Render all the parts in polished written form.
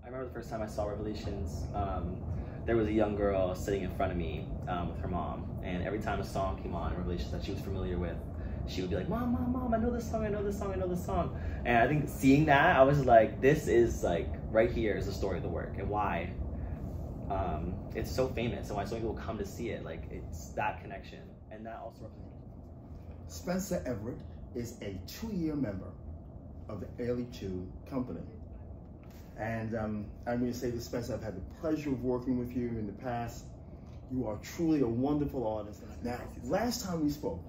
I remember the first time I saw Revelations, there was a young girl sitting in front of me with her mom, and every time a song came on in Revelations that she was familiar with, she would be like, Mom, Mom, Mom, I know this song, I know this song, I know this song. And I think seeing that, I was like, this is like, right here is the story of the work and why it's so famous and why so many people come to see it. Like, it's that connection, and that also represents. Spencer Everett is a 2-year member of the Ailey II company. And I'm going to say this, Spencer, I've had the pleasure of working with you in the past. You are truly a wonderful artist. Now, last time we spoke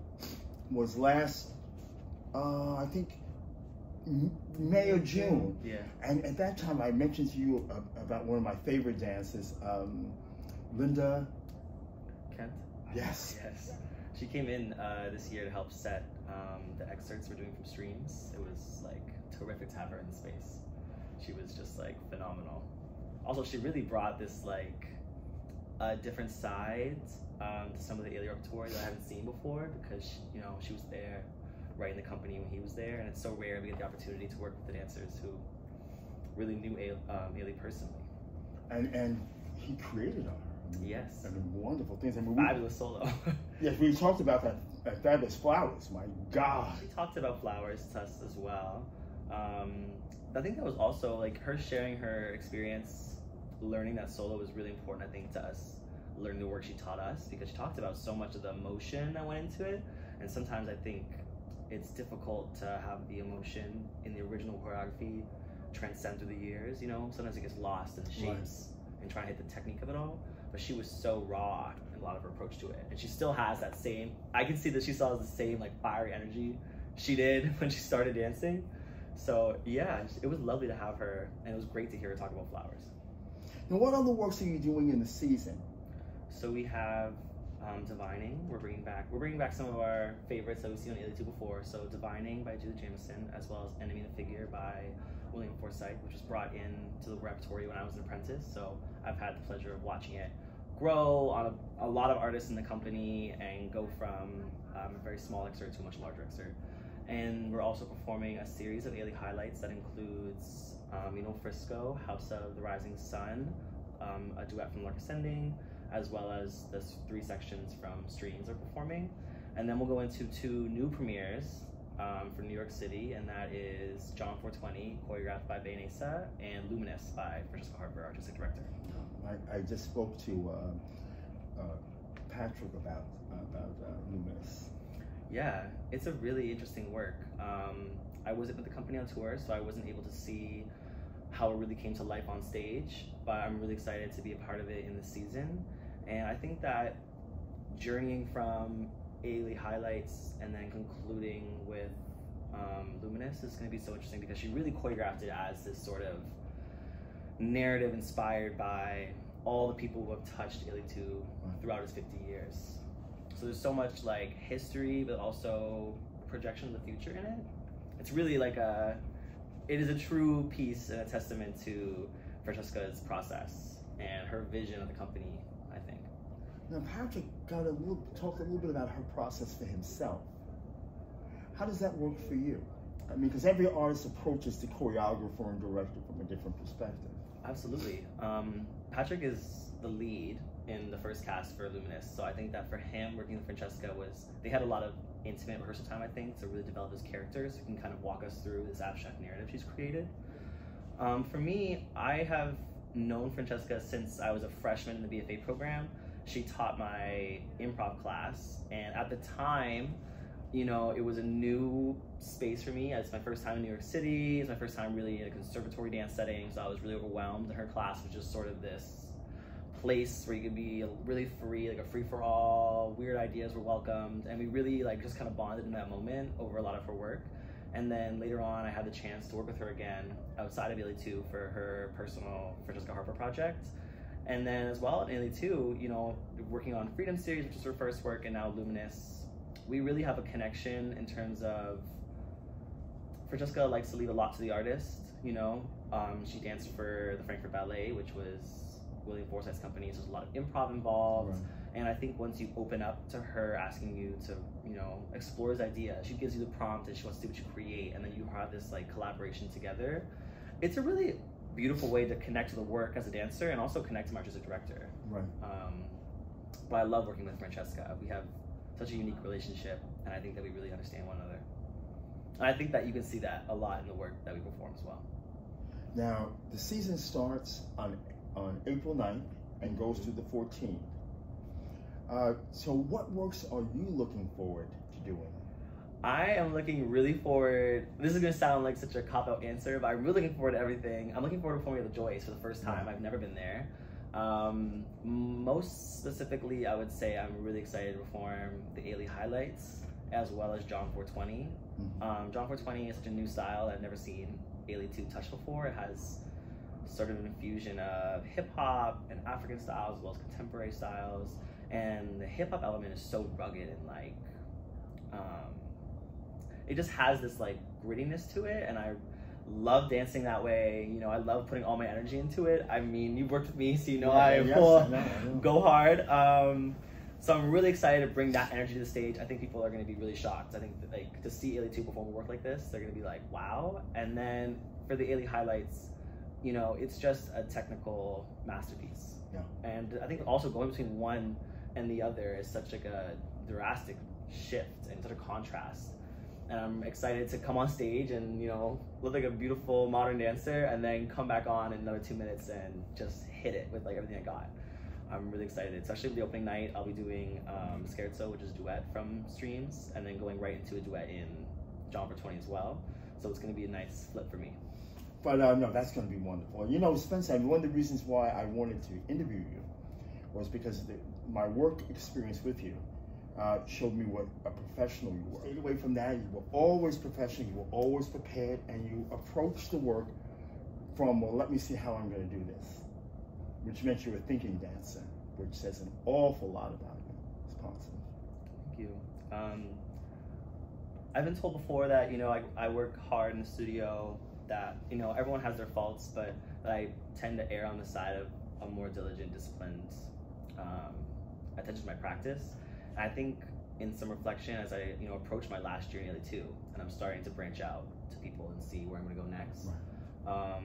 was I think, May or June. Yeah. And at that time, I mentioned to you about one of my favorite dances, Linda Kent? Yes. Yes. She came in this year to help set the excerpts we're doing from streams. It was like terrific to have her in the space. She was just like phenomenal. Also, she really brought this like different side to some of the Ailey repertoire that I haven't seen before, because she was there right in the company when he was there, and it's so rare we get the opportunity to work with the dancers who really knew Ailey personally. And he created her. Yes. And wonderful things. I mean, fabulous solo. Yes, we talked about that fabulous Flowers. My God. We talked about Flowers to us as well. I think that was also like her sharing her experience, learning that solo was really important, I think, to us, learning the work she taught us, because she talked about so much of the emotion that went into it. And sometimes I think it's difficult to have the emotion in the original choreography transcend through the years, sometimes it gets lost in the shapes and trying to hit the technique of it all. But she was so raw in a lot of her approach to it, and she still has that same, I can see that she still has the same like fiery energy she did when she started dancing. So yeah, it was lovely to have her, and it was great to hear her talk about Flowers. Now, what other works are you doing in the season? So we have Divining. We're bringing back some of our favorites that we've seen on Ailey II before. So Divining by Julie Jamison, as well as Enemy the Figure by William Forsythe, which was brought in to the repertoire when I was an apprentice. So I've had the pleasure of watching it grow on a lot of artists in the company and go from a very small excerpt to a much larger excerpt. And we're also performing a series of Ailey highlights that includes Frisco, House of the Rising Sun, a duet from Lark Ascending, as well as the 3 sections from Streams are performing. And then we'll go into 2 new premieres for New York City, and that is John 420, choreographed by Baynesa, and Luminous by Francesca Harper, artistic director. I just spoke to Patrick about Luminous. Yeah, it's a really interesting work. I wasn't with the company on tour, so I wasn't able to see how it really came to life on stage, but I'm really excited to be a part of it in this season. And I think that journeying from Ailey highlights and then concluding with Luminous is going to be so interesting, because she really choreographed it as this sort of narrative inspired by all the people who have touched Ailey II throughout its 50 years. So there's so much like history, but also projection of the future in it. It's really like it is a true piece and a testament to Francesca's process and her vision of the company, I think. Now, Patrick talk a little bit about her process for himself. How does that work for you? I mean, because every artist approaches the choreographer and director from a different perspective. Absolutely. Patrick is the lead in the first cast for Luminous, so I think that for him, working with Francesca they had a lot of intimate rehearsal time, I think, to really develop his characters, so he can kind of walk us through this abstract narrative she's created. For me, I have known Francesca since I was a freshman in the BFA program. She taught my improv class, and at the time, it was a new space for me. It's my first time in New York City. It's my first time really in a conservatory dance setting, so I was really overwhelmed. And her class was just sort of this place where you could be really free, like a free-for-all, weird ideas were welcomed, and we really just kind of bonded in that moment over a lot of her work. And then later on, I had the chance to work with her again outside of Ailey II for her personal Francesca Harper project. And then as well at Ailey II, working on Freedom Series, which was her first work, and now Luminous, we really have a connection in terms of Francesca likes to leave a lot to the artist, She danced for the Frankfurt Ballet, which was William Forsythe's company, so there's a lot of improv involved. Right. And I think once you open up to her asking you to, explore his idea, she gives you the prompt and she wants to see what you create, and then you have this collaboration together. It's a really beautiful way to connect to the work as a dancer and also connect to my artistic director. Right. But I love working with Francesca. We have such a unique relationship, and I think that we really understand one another. And I think that you can see that a lot in the work that we perform as well. Now, the season starts on April 9th and goes to the 14th. So what works are you looking forward to doing? I am looking really forward, this is going to sound like such a cop-out answer, but I'm really looking forward to everything. I'm looking forward to performing at the Joyce for the first time. I've never been there. Most specifically, I would say I'm really excited to perform the Ailey highlights as well as John 420. John 420 is such a new style I've never seen Ailey II touch before. It has sort of an infusion of hip-hop and African styles as well as contemporary styles, and the hip-hop element is so rugged and like it just has this like grittiness to it, and I love dancing that way. You know, I love putting all my energy into it. I mean, you've worked with me, so you know I go hard. So I'm really excited to bring that energy to the stage. I think people are going to be really shocked. I think that, like, to see Ailey II perform a work like this, they're going to be like, wow. And then for the Ailey highlights, you know, it's just a technical masterpiece. Yeah. And I think also going between one and the other is such like a drastic shift and such a contrast. And I'm excited to come on stage and, you know, look like a beautiful modern dancer and then come back on in another 2 minutes and just hit it with like everything I got. I'm really excited. It's actually the opening night. I'll be doing Scherzo, which is duet from Streams, and then going right into a duet in John 420 as well. So it's going to be a nice flip for me. But no, that's going to be wonderful. You know, Spencer, I mean, one of the reasons why I wanted to interview you was because my work experience with you showed me what a professional you were. Stayed away from that. You were always professional. You were always prepared, and you approached the work from, well, let me see how I'm going to do this, which meant you were a thinking dancer, which says an awful lot about you. It's positive. Thank you. I've been told before that, you know, I work hard in the studio, that, you know, everyone has their faults, but that I tend to err on the side of a more diligent, disciplined attention to my practice. And I think in some reflection, as I, you know, approach my last year in Ailey II, and I'm starting to branch out to people and see where I'm going to go next. Right.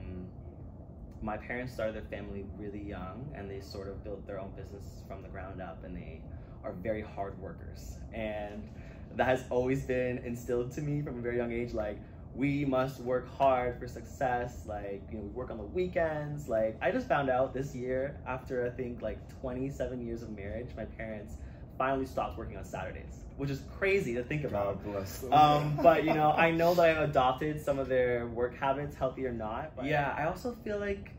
My parents started their family really young, and they sort of built their own business from the ground up, and they are very hard workers. And that has always been instilled to me from a very young age, like, we must work hard for success. Like, you know, we work on the weekends. Like, I just found out this year, after I think like 27 years of marriage, my parents finally stopped working on Saturdays, which is crazy to think about. God bless them. But, you know, I know that I've adopted some of their work habits, healthy or not. But yeah, I also feel like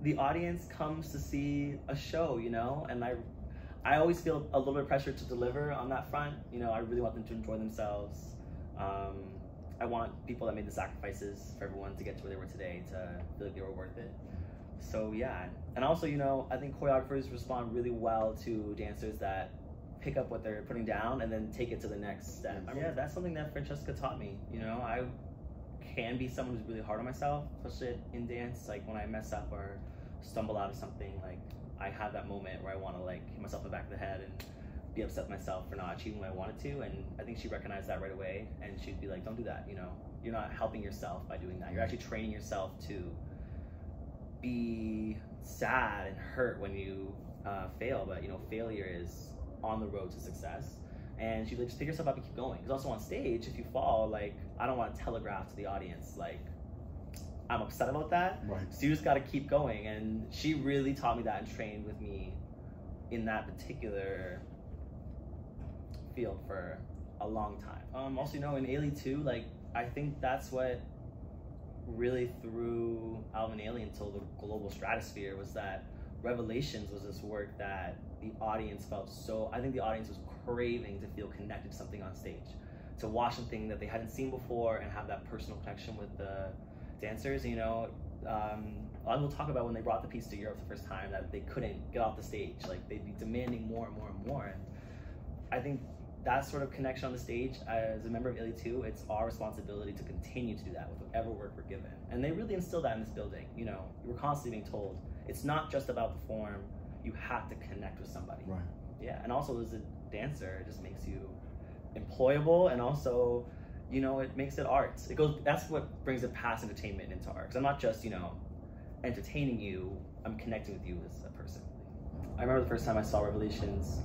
the audience comes to see a show, you know, and I always feel a little bit of pressure to deliver on that front. You know, I really want them to enjoy themselves. I want people that made the sacrifices for everyone to get to where they were today to feel like they were worth it. So yeah, and also, you know, I think choreographers respond really well to dancers that pick up what they're putting down and then take it to the next step. I mean, yeah, that's something that Francesca taught me. You know, I can be someone who's really hard on myself, especially in dance. Like, when I mess up or stumble out of something, like, I have that moment where I want to like hit myself in the back of the head and be upset with myself for not achieving what I wanted to. And I think she recognized that right away, and she'd be like, don't do that. You know, you're not helping yourself by doing that. You're actually training yourself to be sad and hurt when you fail. But, you know, failure is on the road to success. And she'd be like, just pick yourself up and keep going. Because also on stage, if you fall, like, I don't want to telegraph to the audience, like, I'm upset about that. Right. So you just got to keep going. And she really taught me that and trained with me in that particular field for a long time. Also, you know, in Ailey II, like, I think that's what really threw Alvin Ailey into the global stratosphere, was that Revelations was this work that the audience felt so, I think the audience was craving to feel connected to something on stage, to watch something that they hadn't seen before and have that personal connection with the dancers. You know, a lot of people talk about when they brought the piece to Europe the first time that they couldn't get off the stage, like they'd be demanding more and more and more. And I think that sort of connection on the stage, as a member of Ailey II, it's our responsibility to continue to do that with whatever work we're given. And they really instilled that in this building. You know, we're constantly being told, it's not just about the form, you have to connect with somebody. Right. Yeah, and also as a dancer, it just makes you employable, and also, you know, it makes it art. It goes, that's what brings it past entertainment into art. Because I'm not just, you know, entertaining you, I'm connecting with you as a person. I remember the first time I saw Revelations,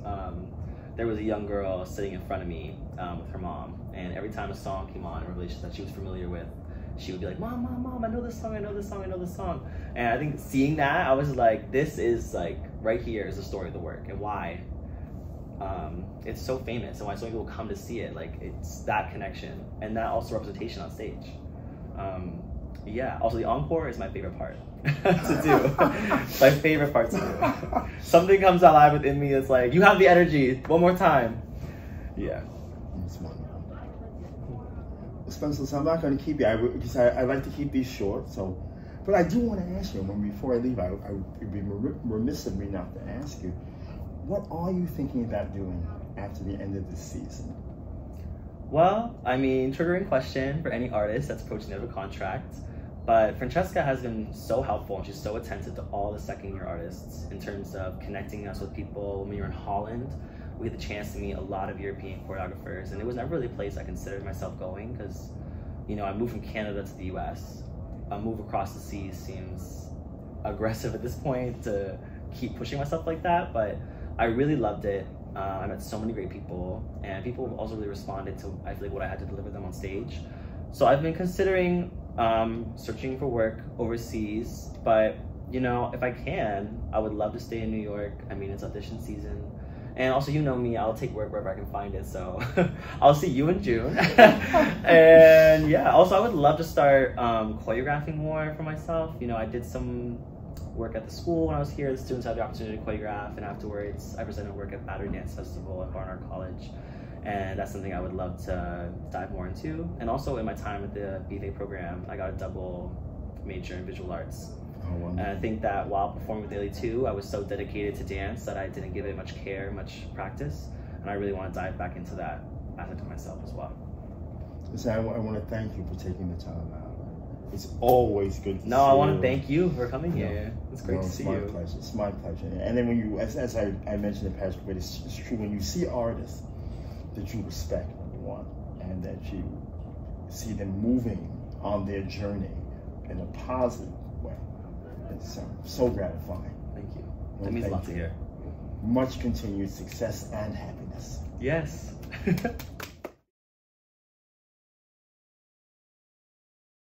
there was a young girl sitting in front of me with her mom, and every time a song came on in Revelations that she was familiar with, she would be like, Mom, Mom, Mom, I know this song, I know this song, I know this song. And I think seeing that, I was like, this is like, right here is the story of the work, and why it's so famous, and why so many people come to see it. Like, it's that connection, and that also representation on stage. Yeah, also the encore is my favorite part to do. My favorite part to do. Something comes alive within me. It's like, you have the energy, one more time. Yeah. It's wonderful. Spencer, so I'm not going to keep you, because I like to keep these short. So, but I do want to ask you, before I leave, I would be remiss of me not to ask you, what are you thinking about doing after the end of this season? Well, I mean, triggering question for any artist that's approaching the end of a contract. But Francesca has been so helpful, and she's so attentive to all the second-year artists in terms of connecting us with people. When we were in Holland, we had the chance to meet a lot of European choreographers, and it was never really a place I considered myself going, because, you know, I moved from Canada to the US. A move across the seas seems aggressive at this point to keep pushing myself like that, but I really loved it. I met so many great people, and people also really responded to, I feel like, what I had to deliver them on stage. So I've been considering searching for work overseas, but, you know, if I can, I would love to stay in New York. I mean, it's audition season. And also, you know me, I'll take work wherever I can find it, so I'll see you in June. And yeah, also I would love to start choreographing more for myself. You know, I did some work at the school when I was here. The students had the opportunity to choreograph, and afterwards I presented work at Battery Dance Festival at Barnard College. And that's something I would love to dive more into. And also in my time at the BFA program, I got a double major in visual arts. Oh, wow. And I think that while performing with Ailey II, I was so dedicated to dance that I didn't give it much care, much practice. And I really want to dive back into that aspect of myself as well. Listen, I want to thank you for taking the time out. It's always good to see you. No, I want to thank you for coming here. It's great to see you. It's my pleasure. It's my pleasure. And then when you, as I mentioned in past, but it's true, when you see artists that you respect, number one, and that you see them moving on their journey in a positive way, it's so gratifying. Thank you. That means a lot to hear. Much continued success and happiness. Yes.